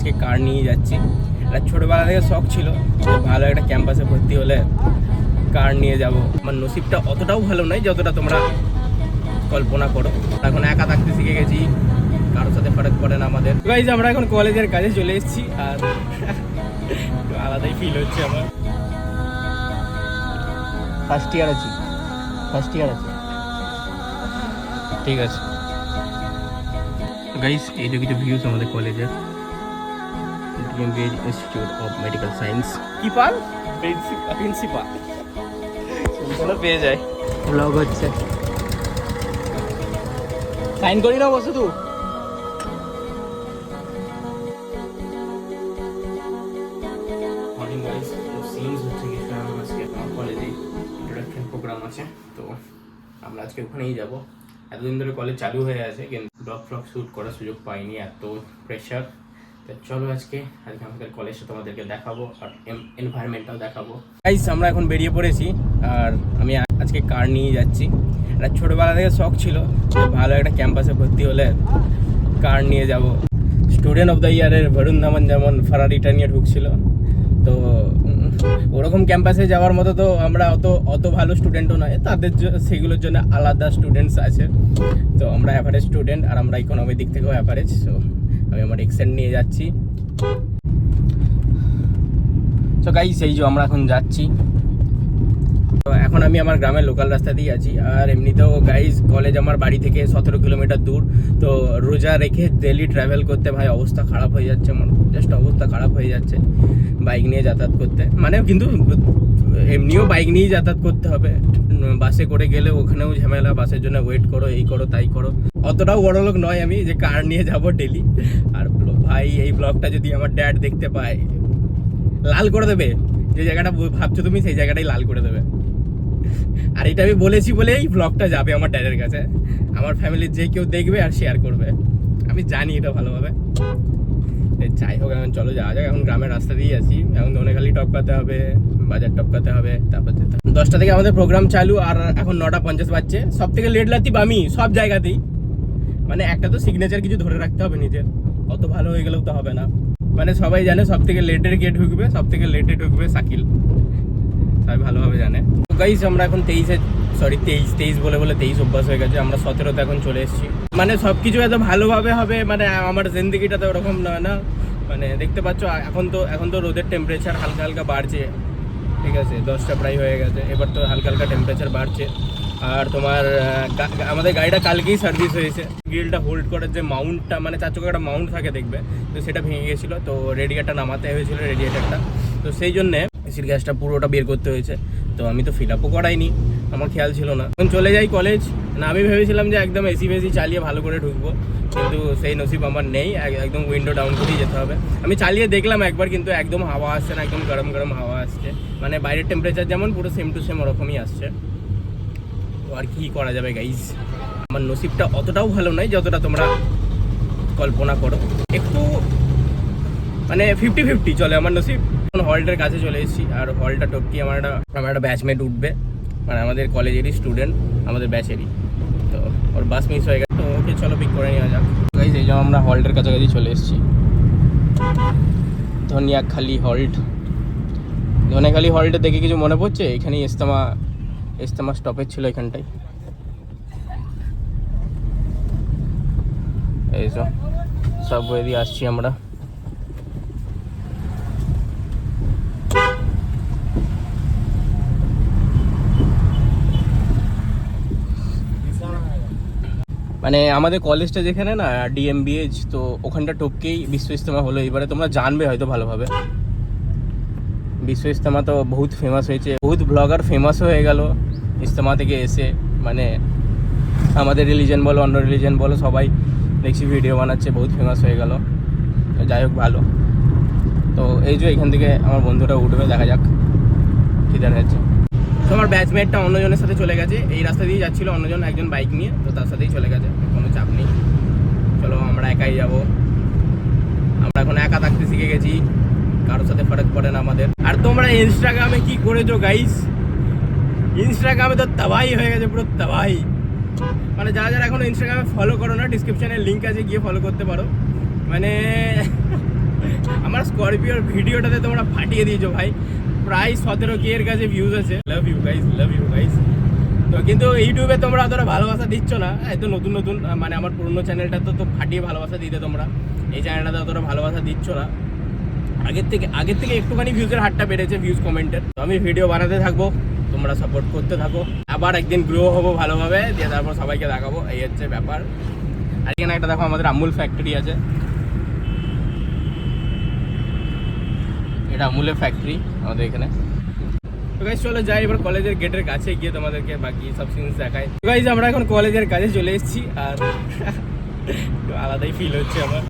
আজকে কার নিয়ে যাচ্ছি। এটা ছোটোবেলা থেকে শখ ছিল যে ভালো একটা ক্যাম্পাসে ভর্তি হলে কার নিয়ে যাব। আমার নসিবটা অতটাও ভালো নয় যতটা তোমরা কল্পনা করো। এখন একা থাকতে শিখে গেছি, কারোর সাথে ফারাক পড়ে না আমাদের। গাইজ আমরা এখন কলেজের কাজে চলে এসেছি আর আলাদাই ফিল হচ্ছে আমার। ফার্স্ট ইয়ার আছি ঠিক আছে গাইজ। এইটা কিছু ভিউজ আমাদের কলেজের, ডিএমবিএইচ ইনস্টিটিউট অফ মেডিকেল সায়েন্স। কি পাল প্রিন্সিপাল পেয়ে যায়। ব্লগ হচ্ছে, সাইন করি না বসে তু। মর্নিং গাইস, সিনস হচ্ছে কি আজকে আমার কলেজে ইন্ট্রোডাকশন প্রোগ্রাম আছে, তো আমরা আজকে ওখানেই যাব। এতদিন ধরে কলেজ চালু হয়ে আছে কিন্তু ব্লগ শ্যুট করার সুযোগ পাইনি, এত প্রেশার। তো চলো আজকে আমাদের কলেজটা তোমাদেরকে দেখাবো আর এনভায়রনমেন্টটাও দেখাবো। গাইস আমরা এখন বেরিয়ে পড়েছি আর আমি আজকে কার নিয়ে যাচ্ছি। এটা ছোটোবেলা থেকে শখ ছিল যে ভালো একটা ক্যাম্পাসে ভর্তি হলে কার নিয়ে যাব। স্টুডেন্ট অফ দ্য ইয়ারের বরুণ ধাওয়ান যেমন ফারারিটা নিয়ে ঢুকছিল, তো ওরকম ক্যাম্পাসে যাওয়ার মতো তো আমরা অত ভালো স্টুডেন্টও নয়, তাদের সেগুলোর জন্য আলাদা স্টুডেন্টস আছে। তো আমরা অ্যাভারেজ স্টুডেন্ট আর আমরা ইকোনমির দিক থেকেও অ্যাভারেজ। সো আমি আমার এক্সেন্ট নিয়ে যাচ্ছি। তো গাইস এই যে আমরা এখন যাচ্ছি, তো এখন আমি আমার গ্রামের লোকাল রাস্তা দিয়ে আছি। আর এমনিতেও গাইস কলেজ আমার বাড়ি থেকে 17 কিলোমিটার দূর, তো রোজা রেখে ডেলি ট্রাভেল করতে ভাই অবস্থা খারাপ হয়ে যাচ্ছে আমার, জাস্ট অবস্থা খারাপ হয়ে যাচ্ছে বাইক নিয়ে যাতায়াত করতে। মানে কিন্তু এমনিও বাইক নিয়েই যাতায়াত করতে হবে, বাসে করে গেলে ওখানেও ঝামেলা, বাসের জন্য ওয়েট করো, এই করো তাই করো। অতটাও বড় লোক নয় আমি যে কার নিয়ে যাব ডেলি। আর ভাই এই ব্লগটা যদি আমার ড্যাড দেখতে পায়, লাল করে দেবে। যে জায়গাটা ভাবছো তুমি সেই জায়গাটাই লাল করে দেবে। আর এটা আমি বলেছি বলে এই ব্লগটা যাবে আমার ড্যাডের কাছে, আমার ফ্যামিলির যে কেউ দেখবে আর শেয়ার করবে, আমি জানি এটা ভালোভাবে। যাই হোক এখন চলো যাওয়া যাক। এখন গ্রামের রাস্তা দিয়ে আছি, এখন ধনেখালি টপকাতে হবে, বাজার টপকাতে হবে, তারপর 10টা থেকে আমাদের প্রোগ্রাম চালু আর এখন 9:50 বাজছে। সব থেকে লেট লাতিব আমি সব জায়গাতেই, মানে একটা তো সিগনেচার কিছু ধরে রাখতে হবে নিজের, অত ভালো হয়ে গেলেও তো হবে না। মানে সবাই জানে সব থেকে লেটের কে ঢুকবে, সব থেকে লেটে ঢুকবে শাকিল, সবাই ভালোভাবে জানে। তো গাইস আমরা এখন 23 বলে 23 অভ্যাস হয়ে গেছে। আমরা 17তে এখন চলে এসেছি। মানে সব কিছু এত ভালোভাবে হবে, মানে আমার জিন্দেগিটা তো ওরকম নয় না। মানে দেখতে পাচ্ছ এখন তো রোদের টেম্পারেচার হালকা হালকা বাড়ছে, ঠিক আছে 10টা প্রায় হয়ে গেছে, এবার তো হালকা হালকা টেম্পারেচার বাড়ছে। আর তোমার আমাদের গাড়িটা কালকেই সার্ভিস হয়েছে। গ্রিলটা হোল্ড করার যে মাউন্টটা, মানে 4 চাকার একটা মাউন্ট থাকে দেখবে, তো সেটা ভেঙে গেছিলো, তো রেডিয়েটারটা নামাতে হয়েছিল, রেডিয়েটারটা। তো সেই জন্যে এসির গ্যাসটা পুরোটা বের করতে হয়েছে। তো আমি তো ফিল আপও করাইনি, আমার খেয়াল ছিল না। এখন চলে যাই কলেজ না, আমি ভেবেছিলাম যে একদম এসি ফেসি চালিয়ে ভালো করে ঢুকবো, কিন্তু সেই নসিব আমার নেই, একদম উইন্ডো ডাউন করেই যেতে হবে। আমি চালিয়ে দেখলাম একবার, কিন্তু একদম হাওয়া আসছে না, একদম গরম গরম হাওয়া আসছে। মানে বাইরের টেম্পারেচার যেমন পুরো সেম টু সেম ওরকমই আসছে। তো আর কি করা যাবে গাইজ, আমার নসিবটা অতটাও ভালো নয় যতটা তোমরা কল্পনা করো। একটু মানে 50-50 চলে আমার নসিব। এখন হলটার কাছে চলে এসেছি আর হলটা টপকি আমার একটা ব্যাচমেট উঠবে, মানে আমাদের কলেজেরই স্টুডেন্ট, আমাদের ব্যাচেরই। তো ওর বাস মিস হয়ে গেছে, তো ওকে চলো পিক করে নেওয়া যাক। গাইজ এই জন্য আমরা হল্টের কাছাকাছি চলে এসেছি, ধনিয়াখালি হল্ট। ধনিয়াখালি হল্টে দেখে কিছু মনে পড়ছে? এখানেই ইস্তেমা স্টপেজ ছিল, এখানটাই। এই সব বই দিয়ে আসছি আমরা। মানে আমাদের কলেজটা যেখানে না ডিএমবিএইচ, তো ওখানটা টপকেই বিশ্ব ইস্তেমা হলো। এবারে তোমরা জানবে হয়তো ভালোভাবে, বিশ্ব ইস্তেমা তো বহুত ফেমাস হয়েছে, বহুত ব্লগার ফেমাসও হয়ে গেল ইস্তেমা থেকে এসে। মানে আমাদের রিলিজন বলো অন্য রিলিজন বলো সবাই দেখছি ভিডিও বানাচ্ছে, বহুত ফেমাস হয়ে গেল। যাই হোক ভালো। তো এই যে এখান থেকে আমার বন্ধুটা উঠবে, দেখা যাক কী দাঁড়াচ্ছে। তো আমার ব্যাচমেটটা অন্যজনের সাথে চলে গেছে, এই রাস্তা দিয়ে যাচ্ছিলো অন্যজন, একজন বাইক নিয়ে, তো তার সাথেই চলে গেছে, কোনো চাপ নেই। চলো আমরা একাই যাব, আমরা এখন একা থাকতে শিখে গেছি, কারোর সাথে ফারাক পড়ে না আমাদের। আর তোমরা ইনস্টাগ্রামে কি করেছো গাইস? ইনস্টাগ্রামে তো তাবাই হয়ে গেছে, পুরো তাবাই। মানে যারা যারা এখনো ইনস্টাগ্রামে ফলো করো না, ডিসক্রিপশনে লিঙ্ক আছে, গিয়ে ফলো করতে পারো। মানে স্করপিওর ভিডিওটাতে তোমরা ফাটিয়ে দিয়েছো ভাই, প্রায় 17K এর কাছে ভিউজ আছে। Love you guys. তো কিন্তু ইউটিউবে তোমরা অতটা ভালোবাসা দিচ্ছ না, এত নতুন নতুন, মানে আমার পুরনো চ্যানেলটা তো ফাটিয়ে ভালোবাসা দিতে তোমরা, এই চ্যানেলটাতে অতটা ভালোবাসা দিচ্ছ না। আগের থেকে একটুখানি ভিউজের হারটা বেড়েছে, ভিউজ কমেন্টের। তো আমি ভিডিও বানাতে থাকবো, তোমরা সাপোর্ট করতে থাকো, আবার একদিন গ্রো হবো ভালোভাবে, দিয়ে তারপর সবাইকে দেখাবো, এই হচ্ছে ব্যাপার। আর এখানে একটা দেখো আমাদের আমুল ফ্যাক্টরি আছে, এটা আমুলের ফ্যাক্টরি আমাদের এখানে। তো গাইস চলো যাই এবার কলেজের গেটের কাছে গিয়ে তোমাদেরকে বাকি সব সিনস দেখাই। তো গাইস আমরা এখন কলেজের কাছে চলে এসেছি, আর আলাদাই ফিল হচ্ছে আমার।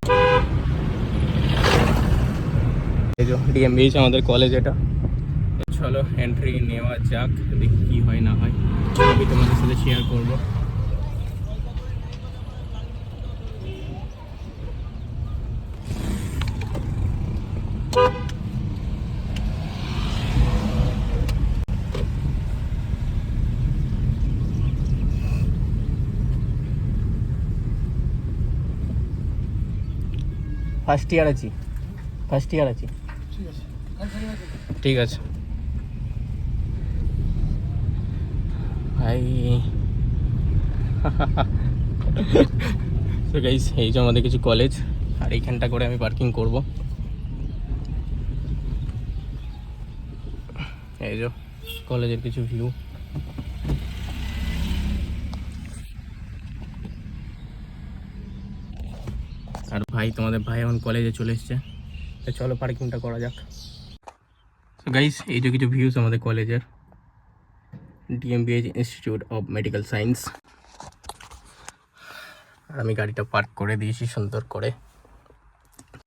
এই যে ডিএমবিএইচ আমাদের কলেজ এটা। তো চলো এন্ট্রি নেওয়া যাক, দেখি কি হয় না হয়, আমি তোমাদের সাথে শেয়ার করবো। ফার্স্ট ইয়ার আছি। ঠিক আছে ভাই। তো গাইস এই যে আমাদের কিছু কলেজ, আর এইখানটা করে আমি পার্কিং করব। এই যে কলেজের কিছু ভিউ। আর ভাই তোমাদের ভাই এখন কলেজে চলে এসছে, তো চলো পার্কিংটা করা যাক। তো গাইস এই যে কিছু ভিউজ আমাদের কলেজের, ডিএমবিএইচ ইনস্টিটিউট অফ মেডিকেল সায়েন্স। আর আমি গাড়িটা পার্ক করে দিয়েছি সুন্দর করে।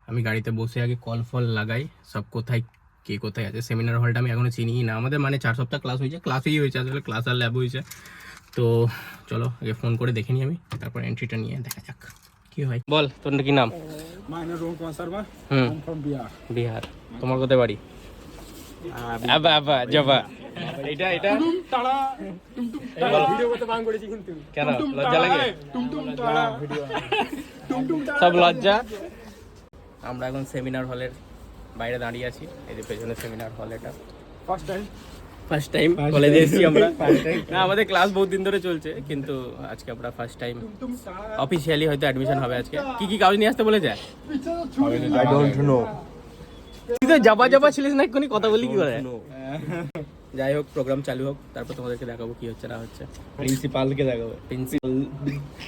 আমি গাড়িতে বসে আগে কল ফল লাগাই, সব কোথায় কে কোথায় আছে। সেমিনার হলটা আমি এখনো চিনিই না, আমাদের মানে 4 সপ্তাহ ক্লাস হয়েছে, ক্লাসেই হয়েছে আসলে, ক্লাস আর ল্যাব হয়েছে। তো চলো আগে ফোন করে দেখে নিই আমি, তারপর এন্ট্রিটা নিয়ে দেখা যাক কি হয়। বল তোর কি নাম? বিহার। তোমার কোথায় বাড়ি? জবা। এটা কেন লজ্জা লাগে? সব লজ্জা। আমরা এখন সেমিনার হলের বাইরে দাঁড়িয়ে আছি, এই যে পেছনে সেমিনার হল। এটা ফার্স্ট টাইম কলেজে এসেছি আমরা। না আমাদের ক্লাস বহুত দিন ধরে চলছে, কিন্তু আজকে আমরা ফার্স্ট টাইম অফিসিয়ালি হয়তো অ্যাডমিশন হবে আজকে। কি কাগজ নিয়ে আসতে বলেছে? I don't know. তুই তো যাবা ছিলিস না, এক্ষুনি কথা বলি কি করে? যাই হোক প্রোগ্রাম চালু হোক, তারপর তোমাদেরকে দেখাবো কি হচ্ছে না হচ্ছে। প্রিন্সিপালকে দেখাবো।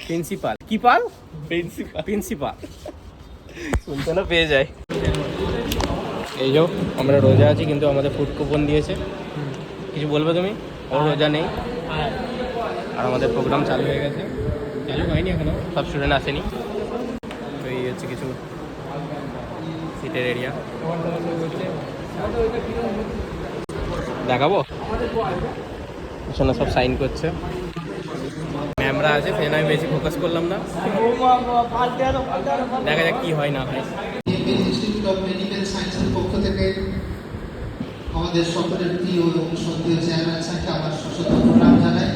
প্রিন্সিপাল কি পাল? প্রিন্সিপাল শুনতে না পেয়ে যায়। এই যে আমরা রোজা আছি, কিন্তু আমাদের ফুড কুপন দিয়েছে। কিছু বলবে তুমি? ওর রোজা নেই। আর আমাদের প্রোগ্রাম চালু হয়ে গেছে, চালু হয়নি এখনো, সব স্টুডেন্ট আসেনি। তো এই হচ্ছে কিছু সিটের এরিয়া, দেখাবো। পিছনে সব সাইন করছে, ম্যামরা আছে, সেখানে আমি বেশি ফোকাস করলাম না। দেখা যাক কি হয় না হয়। ইনস্টিটিউট অফ মেডিকেল সায়েন্সের পক্ষ থেকে আমাদের সকলের প্রিয় এবং শ্রদ্ধেয় চেয়ারম্যান স্যারকে আমার সশ্রদ্ধ প্রণাম জানাই।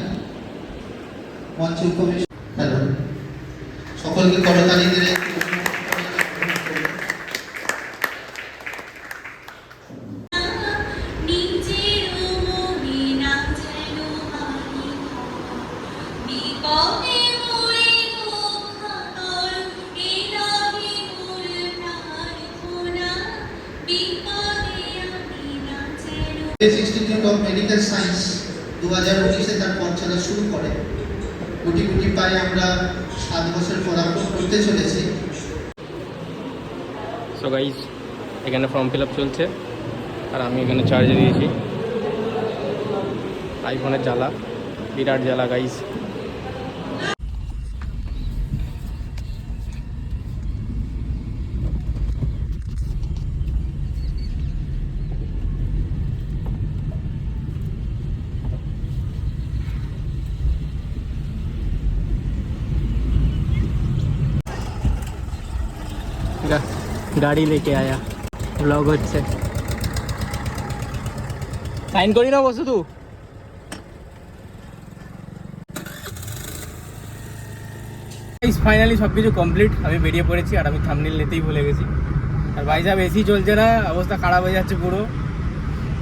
মঞ্চে উপবিষ্ট হ্যালো সকলকে করতালি দিয়ে ইনস্টিটিউট অফ মেডিকেল সায়েন্স 2019-এ তার পথচলা শুরু করে। গুটি গুটি পায়ে আমরা 7 বছর পদার্পণ করতে চলেছি। সো গাইস এখানে ফর্ম ফিল আপ চলছে, আর আমি এখানে চার্জে দিয়েছি। আইফোনের জ্বালা, বিরাট জ্বালা গাইস। গাড়ি লেকে আয়া, ব্লগ হচ্ছে। সাইন করি না বসু তু। ফাইনালি সব কিছু কমপ্লিট, আমি বেরিয়ে পড়েছি। আর আমি থাম্বনেল নিতেই ভুলে গেছি, আর ভাই সাহেব এসি চলছে না, অবস্থা খারাপ হয়ে যাচ্ছে পুরো।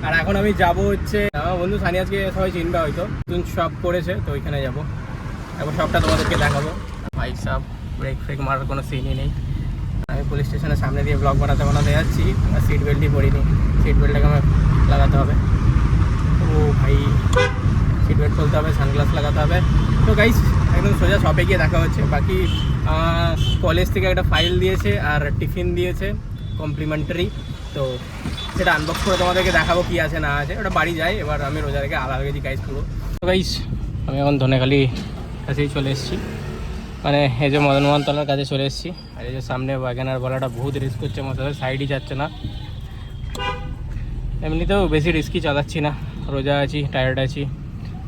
আর এখন আমি যাব হচ্ছে আমার বন্ধু সানি, আজকে সবাই চিনবে হয়তো, নতুন শপ করেছে তো ওইখানে যাবো। এখন শপটা তোমাদেরকে দেখাবো। ভাই সাহেব ব্রেক ফ্রেক মারার কোনো সিনই নেই। আমি পুলিশ স্টেশনের সামনে দিয়ে ব্লগ বানাতে যাচ্ছি, আর সিট বেল্টই পরিনি। সিট বেল্টটাকে আমার লাগাতে হবে। ও ভাই, সিট বেল্ট খুলতে হবে, সানগ্লাস লাগাতে হবে। তো গাইস একদম সোজা শপে গিয়ে দেখা হচ্ছে। বাকি কলেজ থেকে একটা ফাইল দিয়েছে আর টিফিন দিয়েছে কমপ্লিমেন্টারি, তো সেটা আনবক্স করে তোমাদেরকে দেখাবো কী আছে না আছে। ওটা বাড়ি যাই, এবার আমি রোজা রেখে আলাদা গেছি গাইস পুরো। তো গাইস আমি এখন ধনেখালি কাছেই চলে এসেছি, মানে এই যে মদন মোহন তলার কাছে চলে এসেছি। আর এই যে সামনে ওয়াগনার বলাটা বহুত রিস্ক হচ্ছে, মতো সাইডই যাচ্ছে না। এমনিতেও বেশি রিস্কি চালাচ্ছি না, রোজা আছি, টায়ার্ড আছি,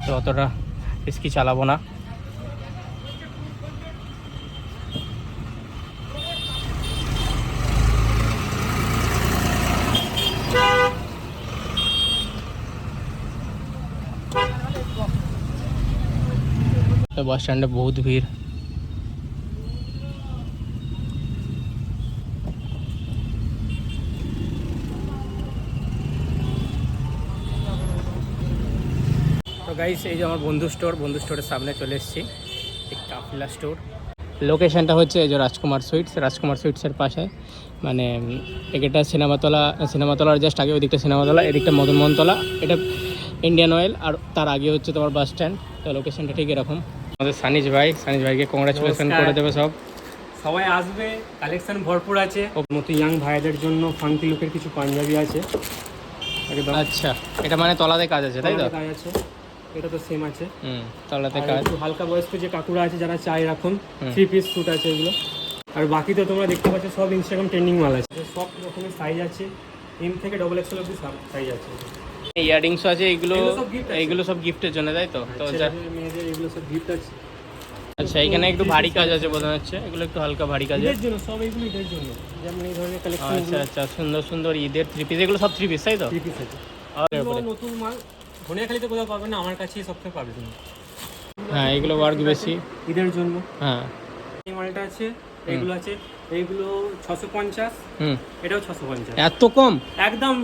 তো অতটা রিস্কি চালাবো না। বাস স্ট্যান্ডে বহুত ভিড়। তো গাইস এই যে আমার বন্ধু স্টোরের সামনে চলে এসেছি, এক কাফিলা স্টোর। লোকেশনটা হচ্ছে এই যে রাজকুমার সুইটসের পাশে, মানে এটা সিনেমাতলার জাস্ট আগে, ওই দিকটা সিনেমাতলা, এদিকটা মদন মোহনতলা, এটা ইন্ডিয়ান অয়েল, আর তার আগে হচ্ছে তোমার বাস স্ট্যান্ড। তো লোকেশনটা ঠিক এরকম। আমাদের সানিজ ভাইকে কংগ্রাচুলেশন করে দেবে সব। সবাই আসবে, কালেকশন ভরপুর আছে। মতো ইয়াং ভাইদের জন্য ফাঙ্কি লুকের কিছু পাঞ্জাবি আছে একদম। আচ্ছা, এটা মানে তলাতে কাজ আছে তাই তো? কাজ আছে, এটা তো সেম আছে। তলাতে আর কাজ। একটু হালকা বয়স্ক যে কাকুরা আছে যারা চাই রাখুন, 3 পিস স্যুট আছে এগুলো। আর বাকি তো তোমরা দেখতে পাচ্ছ সব ইনস্টাগ্রাম ট্রেন্ডিং মাল আছে, সব রকমের সাইজ আছে, এম থেকে XXL অবধি সাইজ আছে। ইয়ারিংসও আছে, এগুলো সব gift আছে। এইগুলো সব গিফটের জন্য তাই তো? তো ছেলেদের, মেয়েদের এগুলো সব গিফট আছে। আচ্ছা, এখানে একটু ভারী কাজ আছে বোঝা যাচ্ছে, এগুলো একটু হালকা ভারী কাজ ঈদের জন্য সব, এগুলো ঈদের জন্য, যেমন এই ধরনের কালেকশন। আচ্ছা আচ্ছা, সুন্দর সুন্দর ঈদের 3 পিস, এগুলো সব 3 পিস তাই তো? 3 পিস আছে। এগুলো নতুন মাল, ধনিয়াখালীতে কোথাও পাবে না, আমার কাছেই সবথেকে পাবে তুমি। হ্যাঁ, এগুলো ওয়ার্ক বেশি ঈদের জন্য। হ্যাঁ, এই মালটা আছে, এইগুলো আছে, এইগুলো 650, এটাও 650। এত কম? একদম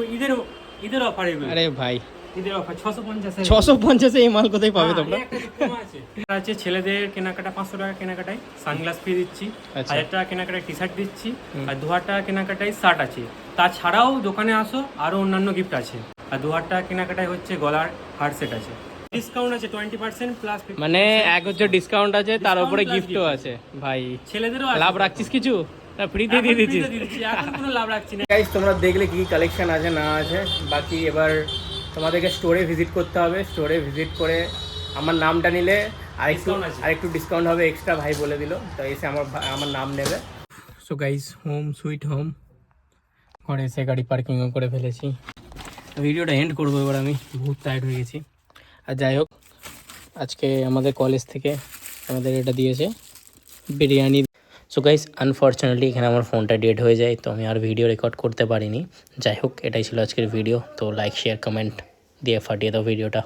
ঈদের অফার এগুলো। আরে ভাই, ঈদের অফার 650 650 এই মাল কোথায় পাবে তোমরা? একটা ডিপ্লোমা আছে। আছে ছেলেদের কেনাকাটা 500 টাকা কেনাকাটায় সানগ্লাস ফ্রি দিচ্ছি, 1000 টাকা কেনাকাটায় টি-শার্ট দিচ্ছি, আর 2000 টাকা কেনাকাটায় শার্ট আছে। তাছাড়াও দোকানে আসো, আরো অন্যান্য গিফট আছে। আর 2000 টাকা কেনাকাটায় হচ্ছে গলার হার সেট আছে, ডিসকাউন্ট আছে 20% প্লাস। মানে এক হচ্ছে ডিসকাউন্ট আছে, তার উপরে গিফটও আছে। ভাই ছেলেদেরও লাভ রাখছিস কিছু না? ফ্রিতে দিয়ে দিচ্ছিস? এখন কোনো লাভ রাখছি না। গাইস তোমরা দেখলে কি কালেকশন আছে না আছে। বাকি এবার তোমাদেরকে স্টোরে ভিজিট করতে হবে। স্টোরে ভিজিট করে আমার নামটা নিলে আরেকটু ডিসকাউন্ট হবে এক্সট্রা, ভাই বলে দিল। তো এসে আমার নাম নেবে। So guys, home sweet home. ঘরে এসে গাড়ি পার্কিংও করে ফেলেছি। ভিডিওটা এন্ড করবো এবার, আমি বহুত টায়ার্ড হয়ে গেছি। আর যাই হোক, আজকে আমাদের কলেজ থেকে আমাদের এটা দিয়েছে বিরিয়ানি। সো গাইস, আনফর্চুনেটলি এখানে আমার ফোনটা ডেড হয়ে যায়, তো আমি আর ভিডিও রেকর্ড করতে পারিনি। যাই হোক, এটাই ছিল আজকের ভিডিও। তো লাইক, শেয়ার, কমেন্ট দিয়ে ফাটিয়ে দাও ভিডিওটা।